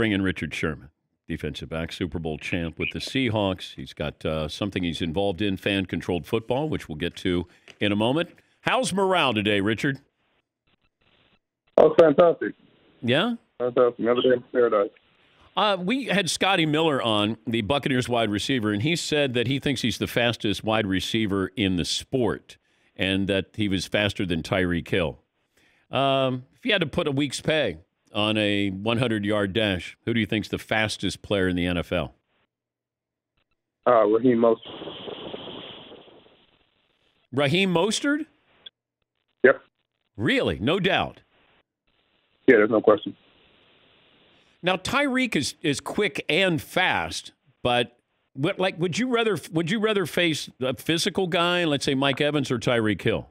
bring in Richard Sherman, defensive back, Super Bowl champ with the Seahawks. He's got something he's involved in, fan-controlled football, which we'll get to in a moment. How's morale today, Richard? Oh, fantastic. Yeah? Fantastic. Another day in paradise. We had Scotty Miller on, the Buccaneers wide receiver, and he said that he thinks he's the fastest wide receiver in the sport and that he was faster than Tyreek Hill. If you had to put a week's pay on a 100-yard dash, who do you think's the fastest player in the NFL? Raheem Mostert. Raheem Mostert? Yep. Really? No doubt. Yeah, there's no question. Now Tyreek is quick and fast, but would you rather face a physical guy, let's say Mike Evans, or Tyreek Hill?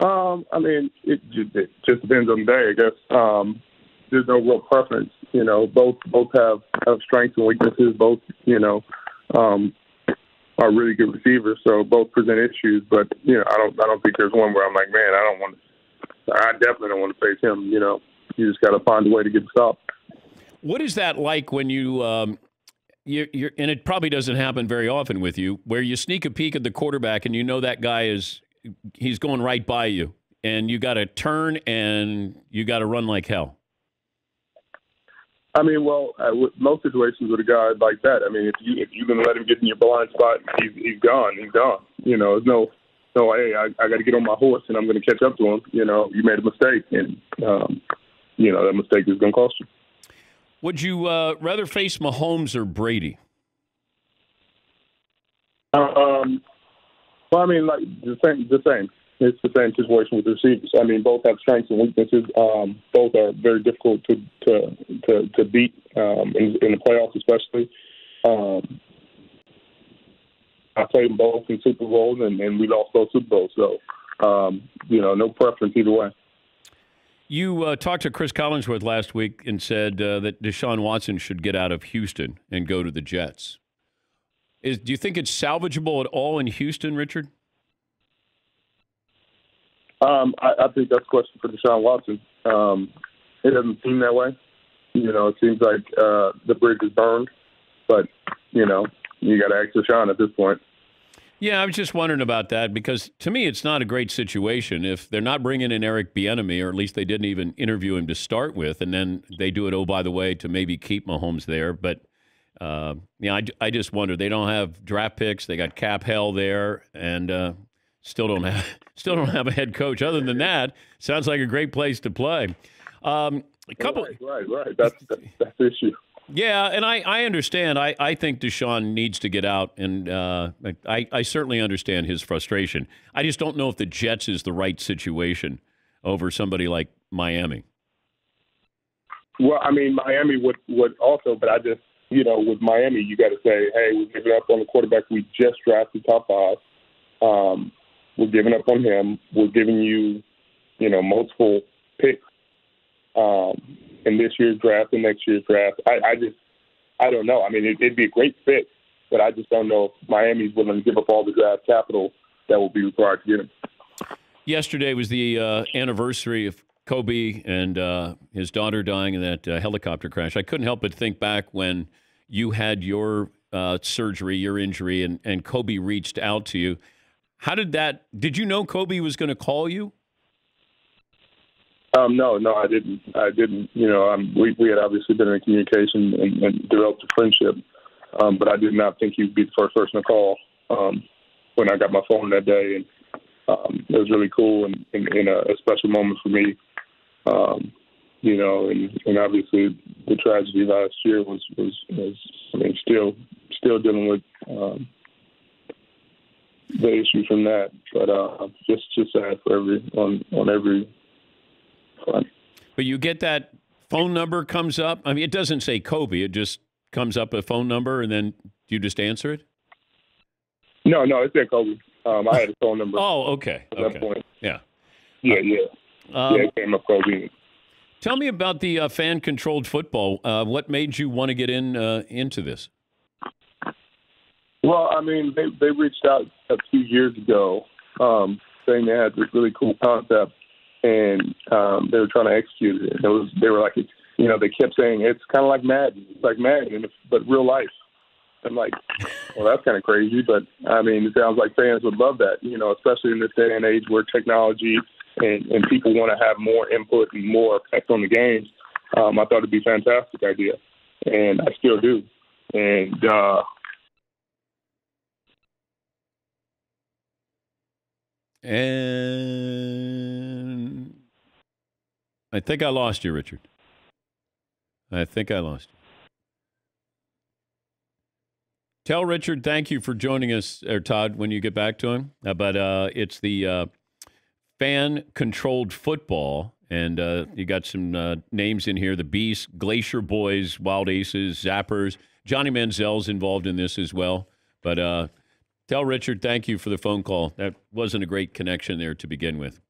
I mean, it just depends on the day, I guess. There's no real preference. You know, both have strengths and weaknesses. Both, are really good receivers. So both present issues. But I don't think there's one where I'm like, man, I definitely don't want to face him. You just got to find a way to get stopped. What is that like when you're and it probably doesn't happen very often with you, where you sneak a peek at the quarterback and that guy he's going right by you, and you got to turn and you got to run like hell? I mean, well, with most situations with a guy like that, I mean, if you can let him get in your blind spot, he's gone. He's gone. There's no, hey, I got to get on my horse and I'm going to catch up to him. You made a mistake, and that mistake is going to cost you. Would you rather face Mahomes or Brady? Well, I mean, like the same. It's the same situation with the receivers. I mean, both have strengths and weaknesses. Both are very difficult to beat in the playoffs, especially. I played them both in Super Bowls, and we lost both Super Bowls. So, no preference either way. You talked to Chris Collinsworth last week and said that Deshaun Watson should get out of Houston and go to the Jets. Do you think it's salvageable at all in Houston, Richard? I think that's a question for Deshaun Watson. It doesn't seem that way. It seems like the bridge is burned, but you got to ask Deshaun at this point. Yeah, I was just wondering about that because to me it's not a great situation if they're not bringing in Eric Bieniemy, or at least they didn't even interview him to start with, and then they do it, oh, by the way, to maybe keep Mahomes there. But I just wonder. They don't have draft picks. They got cap hell there, and still don't have a head coach. Other than that, sounds like a great place to play. A couple, right. That's the issue. Yeah, and I understand. I think Deshaun needs to get out, and I certainly understand his frustration. I just don't know if the Jets is the right situation over somebody like Miami. Well, I mean, Miami would also, but I just, with Miami, you got to say, hey, we're giving up on the quarterback we just drafted top 5. We're giving up on him. We're giving you, multiple picks in this year's draft and next year's draft. I don't know. I mean, it'd be a great fit, but I just don't know if Miami's willing to give up all the draft capital that will be required to get him. Yesterday was the anniversary of Kobe and his daughter dying in that helicopter crash. I couldn't help but think back when you had your surgery, your injury, and Kobe reached out to you. How did you know Kobe was going to call you? No, I didn't. We had obviously been in communication and developed a friendship, but I did not think he'd be the first person to call when I got my phone that day. And it was really cool and a special moment for me. And obviously the tragedy last year was still dealing with the issue from that, but just sad for on every front. But you get that phone number comes up. I mean, it doesn't say Kobe; it just comes up a phone number, and then you just answer it. No, it said Kobe. I had a phone number. Oh, okay. At that point, yeah. It came up Kobe. Tell me about the fan-controlled football. What made you want to get into this? Well, I mean, they reached out a few years ago saying they had this really cool concept, and they were trying to execute it. They were like they kept saying it's kind of like Madden. It's like Madden, but real life. I'm like, well, that's kind of crazy. But, I mean, it sounds like fans would love that, especially in this day and age where technology and people want to have more input and more effect on the games. I thought it'd be a fantastic idea, and I still do. And I think I lost you, Richard. I think I lost you. Tell Richard thank you for joining us, or Todd, when you get back to him. But it's the fan-controlled football, and you got some names in here: the Beasts, Glacier Boys, Wild Aces, Zappers. Johnny Manziel's involved in this as well. But tell Richard thank you for the phone call. That wasn't a great connection there to begin with.